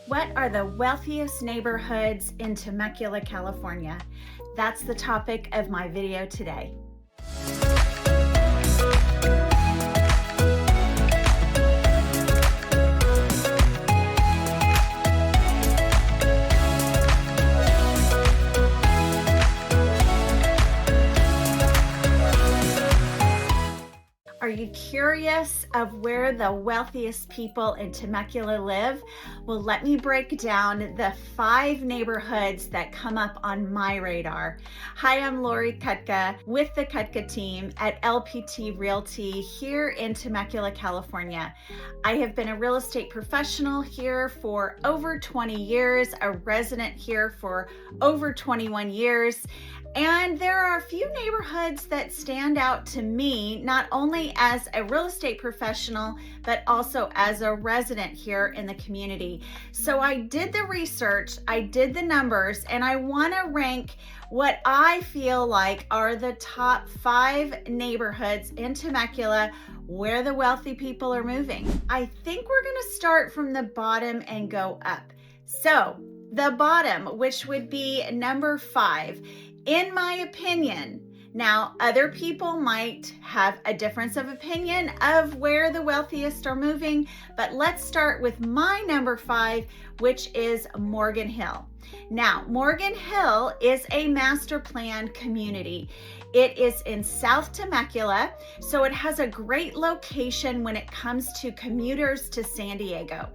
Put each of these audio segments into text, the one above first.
What are the wealthiest neighborhoods in Temecula, California? That's the topic of my video today. Are you curious of where the wealthiest people in Temecula live? Well, let me break down the 5 neighborhoods that come up on my radar. Hi, I'm Lori Kutka with the Kutka team at LPT Realty here in Temecula, California. I have been a real estate professional here for over 20 years, a resident here for over 21 years. And there are a few neighborhoods that stand out to me, not only as a real estate professional, but also as a resident here in the community. So I did the research, I did the numbers, and I want to rank what I feel like are the top 5 neighborhoods in Temecula where the wealthy people are moving. I think we're going to start from the bottom and go up. So the bottom, which would be number 5, in my opinion. Now, other people might have a difference of opinion of where the wealthiest are moving, but let's start with my number 5, which is Morgan Hill. Now, Morgan Hill is a master plan community. It is in South Temecula, so it has a great location when it comes to commuters to San Diego.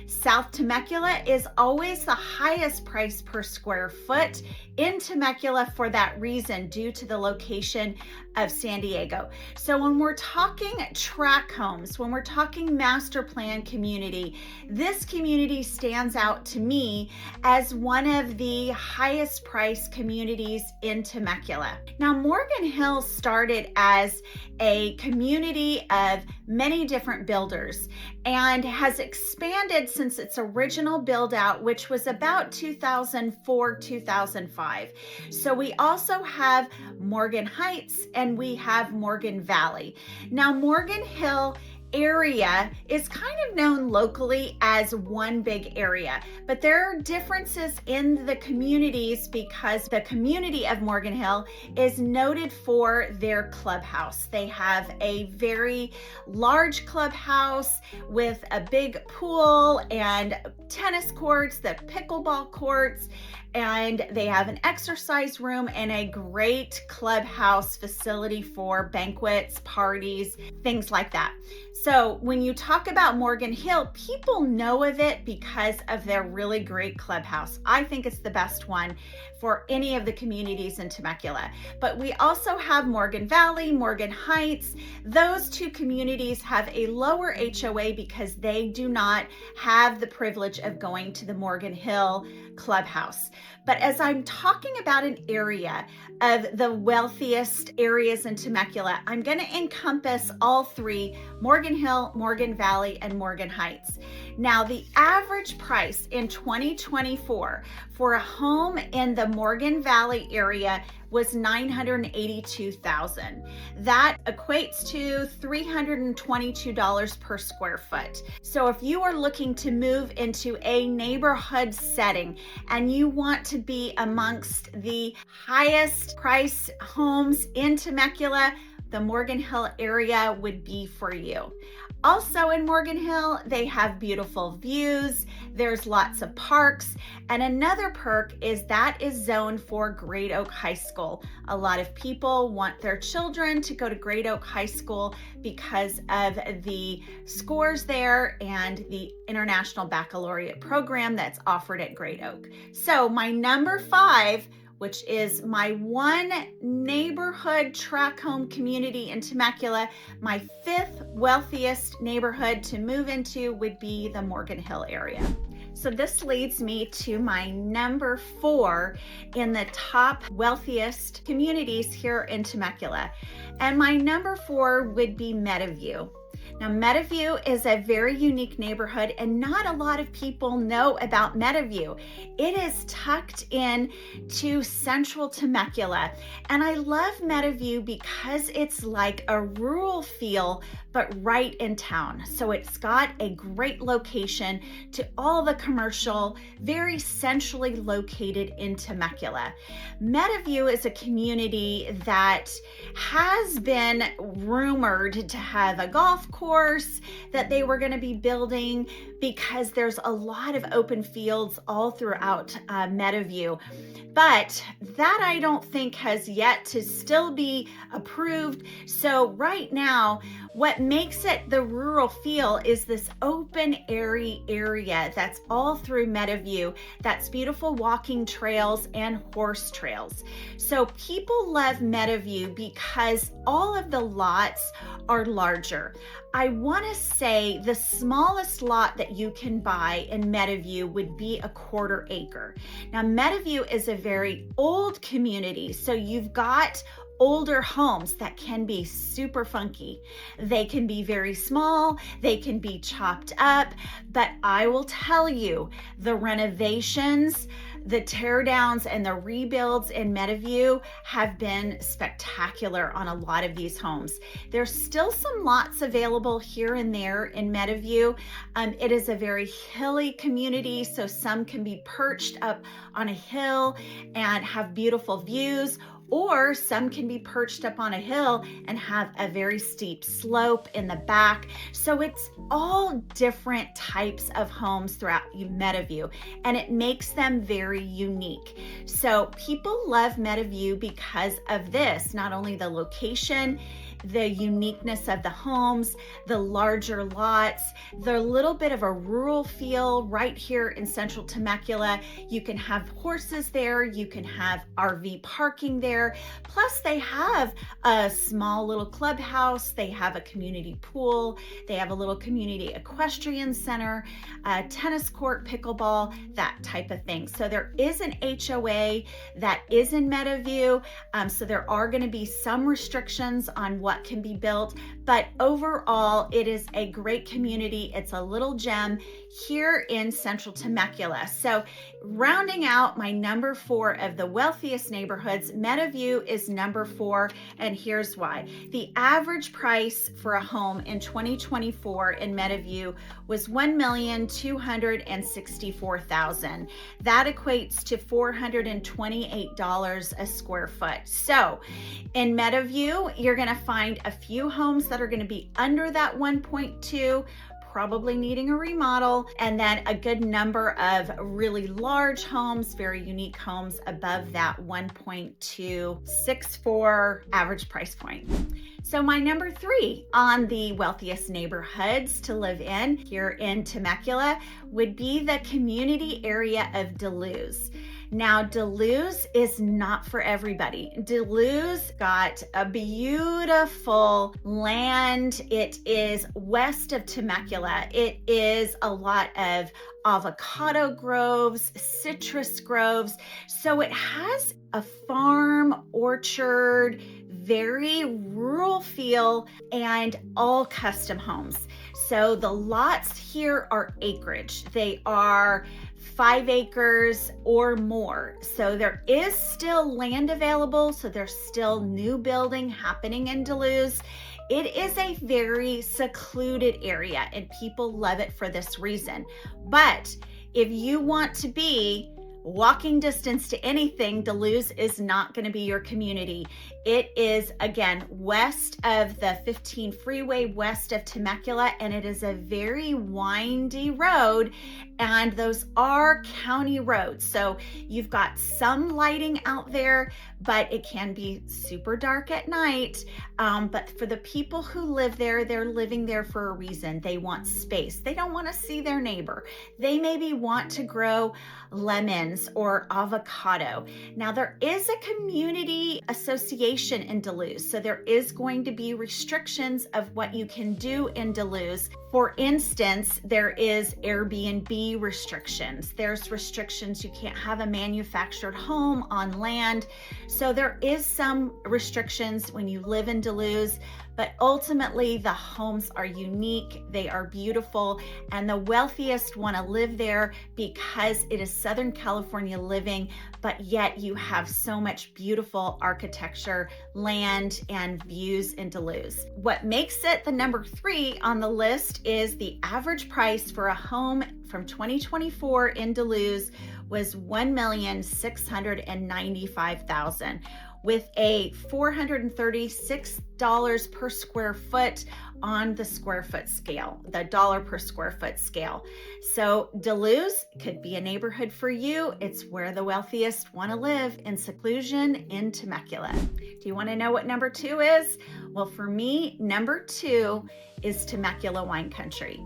South Temecula is always the highest price per square foot in Temecula for that reason, due to the location of San Diego. So when we're talking tract homes, when we're talking master plan community, this community stands out to me as one of the highest price communities in Temecula. Now, Morgan Hill started as a community of many different builders and has expanded since its original build out, which was about 2004-2005. So we also have Morgan Heights and we have Morgan Valley. Now, Morgan Hill area is kind of known locally as one big area, but there are differences in the communities because the community of Morgan Hill is noted for their clubhouse. They have a very large clubhouse with a big pool and tennis courts, the pickleball courts, and they have an exercise room and a great clubhouse facility for banquets, parties, things like that. So when you talk about Morgan Hill, people know of it because of their really great clubhouse. I think it's the best one for any of the communities in Temecula. But we also have Morgan Valley, Morgan Heights. Those 2 communities have a lower HOA because they do not have the privilege of going to the Morgan Hill clubhouse. But as I'm talking about an area of the wealthiest areas in Temecula, I'm going to encompass all 3, Morgan Hill, Morgan Valley, and Morgan Heights. Now, the average price in 2024 for a home in the Morgan Valley area was $982,000. That equates to $322 per square foot. So if you are looking to move into a neighborhood setting and you want to be amongst the highest price homes in Temecula, the Morgan Hill area would be for you. Also in Morgan Hill, they have beautiful views, there's lots of parks, and another perk is that is zoned for Great Oak High School. A lot of people want their children to go to Great Oak High School because of the scores there and the International Baccalaureate program that's offered at Great Oak. So my number 5, which is my one neighborhood tract home community in Temecula, my 5th wealthiest neighborhood to move into would be the Morgan Hill area. So this leads me to my number 4 in the top wealthiest communities here in Temecula. And my number 4 would be Meadowview. Now, Meadowview is a very unique neighborhood, and not a lot of people know about Meadowview. It is tucked in to central Temecula, and I love Meadowview because it's like a rural feel, but right in town. So it's got a great location to all the commercial, very centrally located in Temecula. Meadowview is a community that has been rumored to have a golf course that they were going to be building, because there's a lot of open fields all throughout Meadowview. But that I don't think has yet to still be approved. So right now, what makes it the rural feel is this open airy area that's all through Meadowview. That's beautiful walking trails and horse trails. So people love Meadowview because all of the lots are larger. I want to say the smallest lot that you can buy in Meadowview would be a 1/4 acre. Now, Meadowview is a very old community, so you've got older homes that can be super funky. They can be very small, they can be chopped up, but I will tell you, the renovations, the tear downs and the rebuilds in Meadowview have been spectacular on a lot of these homes. There's still some lots available here and there in Meadowview. It is a very hilly community, so some can be perched up on a hill and have beautiful views, or some can be perched up on a hill and have a very steep slope in the back. So it's all different types of homes throughout Meadowview, and it makes them very unique. So people love Meadowview because of this, not only the location, the uniqueness of the homes, the larger lots, the little bit of a rural feel right here in central Temecula. You can have horses there, you can have RV parking there, plus they have a small little clubhouse, they have a community pool, they have a little community equestrian center, a tennis court, pickleball, that type of thing. So there is an HOA that is in Meadowview, so there are going to be some restrictions on what can be built, but overall it is a great community. It's a little gem here in central Temecula. So rounding out my number 4 of the wealthiest neighborhoods, Meadowview is number 4, and here's why. The average price for a home in 2024 in Meadowview was $1,264,000. That equates to $428 a square foot. So in Meadowview, you're going to find a few homes that are going to be under that 1.2, probably needing a remodel, and then a good number of really large homes, very unique homes above that 1.264 average price point. So my number 3 on the wealthiest neighborhoods to live in here in Temecula would be the community area of DeLuz. Now, DeLuz is not for everybody. DeLuz got a beautiful land. It is west of Temecula. It is a lot of avocado groves, citrus groves. So it has a farm, orchard, very rural feel, and all custom homes. So the lots here are acreage. They are 5 acres or more. So there is still land available. So there's still new building happening in DeLuz. It is a very secluded area and people love it for this reason. But if you want to be walking distance to anything, DeLuz is not going to be your community. It is, again, west of the 15 freeway, west of Temecula, and it is a very windy road, and those are county roads. So you've got some lighting out there, but it can be super dark at night. But for the people who live there, they're living there for a reason. They want space. They don't want to see their neighbor. They maybe want to grow lemons or avocado. Now, there is a community association in DeLuz, so there is going to be restrictions of what you can do in DeLuz For instance, there is Airbnb restrictions. There's restrictions, you can't have a manufactured home on land. So there is some restrictions when you live in DeLuz, but ultimately the homes are unique, they are beautiful, and the wealthiest want to live there because it is Southern California living, but yet you have so much beautiful architecture, land, and views in DeLuz. What makes it the number 3 on the list is the average price for a home from 2024 in DeLuz was $1,695,000 with a $436 per square foot on the square foot scale, the dollar per square foot scale. So DeLuz could be a neighborhood for you. It's where the wealthiest want to live, in seclusion in Temecula. Do you want to know what number 2 is? Well, for me, number 2 is Temecula wine country.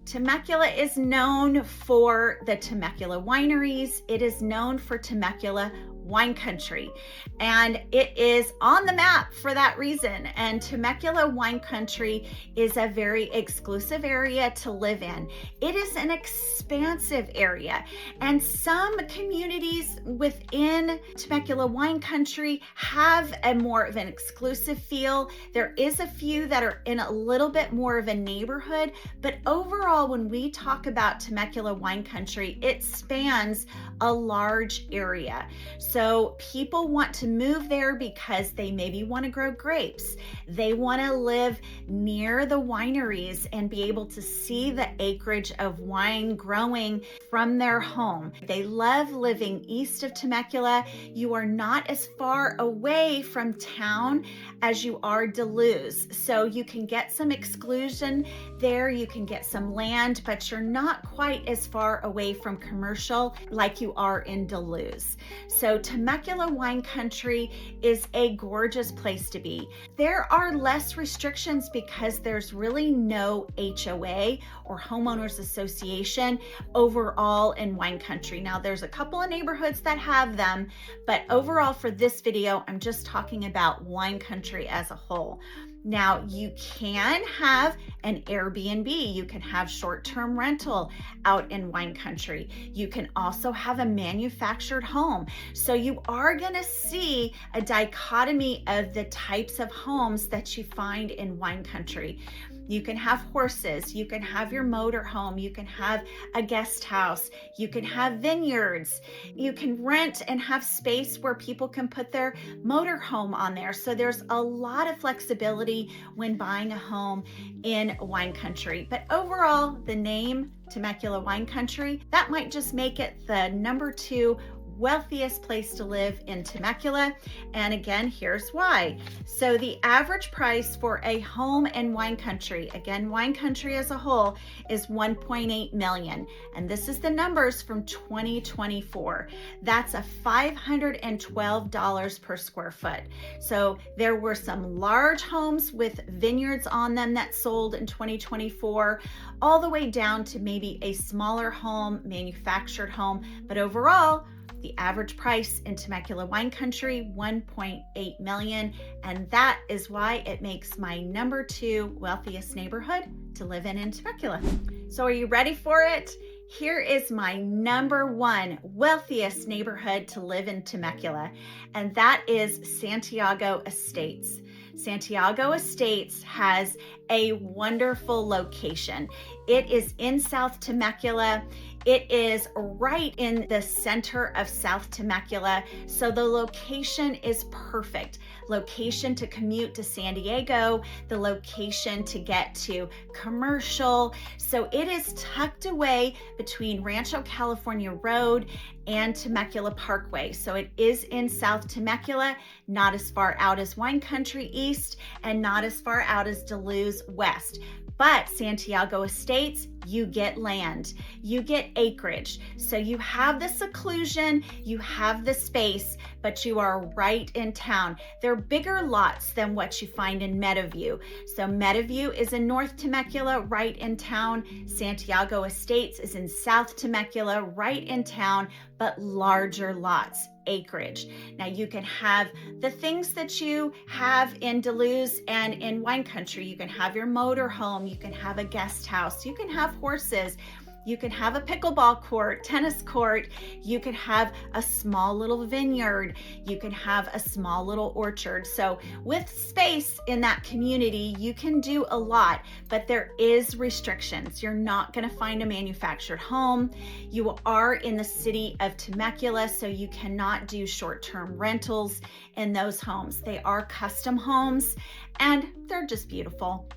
Temecula is known for the Temecula wineries. It is known for Temecula wine country, and it is on the map for that reason. And Temecula wine country is a very exclusive area to live in. It is an expansive area, and some communities within Temecula wine country have a more of an exclusive feel. There is a few that are in a little bit more of a neighborhood, but overall, when we talk about Temecula wine country, it spans a large area. So people want to move there because they maybe want to grow grapes. They want to live near the wineries and be able to see the acreage of wine growing from their home. They love living east of Temecula. You are not as far away from town as you are DeLuz. So you can get some exclusion there, you can get some land, but you're not quite as far away from commercial like you are in DeLuz. So Temecula wine country is a gorgeous place to be. There are less restrictions because there's really no HOA or homeowners association overall in wine country. Now there's a couple of neighborhoods that have them, but overall for this video, I'm just talking about wine country as a whole. Now you can have an Airbnb, you can have short-term rental out in wine country. You can also have a manufactured home. So you are gonna see a dichotomy of the types of homes that you find in wine country. You can have horses, you can have your motor home, you can have a guest house, you can have vineyards, you can rent and have space where people can put their motor home on there. So there's a lot of flexibility when buying a home in wine country. But overall, the name Temecula wine country, that might just make it the number 2 wealthiest place to live in Temecula. And again, here's why. So the average price for a home in wine country, again, wine country as a whole, is $1.8 million. And this is the numbers from 2024. That's a $512 per square foot. So there were some large homes with vineyards on them that sold in 2024, all the way down to maybe a smaller home, manufactured home. But overall, the average price in Temecula wine country, $1.8 million, and that is why it makes my number 2 wealthiest neighborhood to live in Temecula. So are you ready for it? Here is my number 1 wealthiest neighborhood to live in Temecula, and that is Santiago Estates. Santiago Estates has a wonderful location. It is in South Temecula. It is right in the center of South Temecula, so the location is perfect. Location to commute to San Diego, the location to get to commercial. So it is tucked away between Rancho California Road and Temecula Parkway. So it is in South Temecula, not as far out as Wine Country East and not as far out as DeLuz West. But Santiago Estates, you get land, you get acreage. So you have the seclusion, you have the space, but you are right in town. They're bigger lots than what you find in Meadowview. So Meadowview is in North Temecula, right in town. Santiago Estates is in South Temecula, right in town, but larger lots. acreage. Now you can have the things that you have in DeLuz and in wine country. You can have your motor home, you can have a guest house, you can have horses, you can have a pickleball court, tennis court, you can have a small little vineyard, you can have a small little orchard. So with space in that community, you can do a lot, but there is restrictions. You're not gonna find a manufactured home. You are in the city of Temecula, so you cannot do short-term rentals in those homes. They are custom homes and they're just beautiful.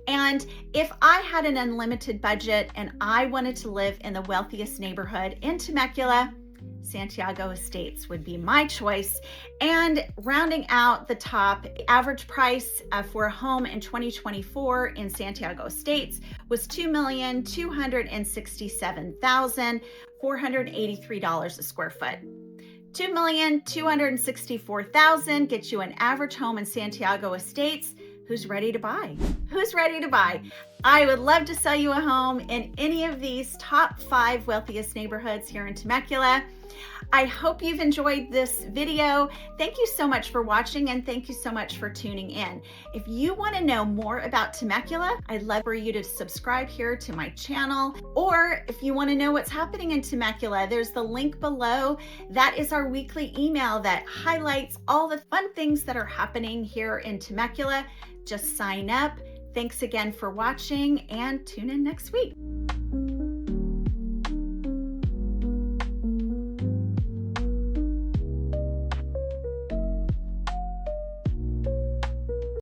And if I had an unlimited budget and I wanted to live in the wealthiest neighborhood in Temecula, Santiago Estates would be my choice. And rounding out the top, the average price for a home in 2024 in Santiago Estates was $2,267,483 a square foot. $2,264,000 gets you an average home in Santiago Estates. Who's ready to buy? Who's ready to buy? I would love to sell you a home in any of these top 5 wealthiest neighborhoods here in Temecula. I hope you've enjoyed this video. Thank you so much for watching and thank you so much for tuning in. If you want to know more about Temecula, I'd love for you to subscribe here to my channel. Or if you want to know what's happening in Temecula, there's the link below. That is our weekly email that highlights all the fun things that are happening here in Temecula. Just sign up. Thanks again for watching and tune in next week.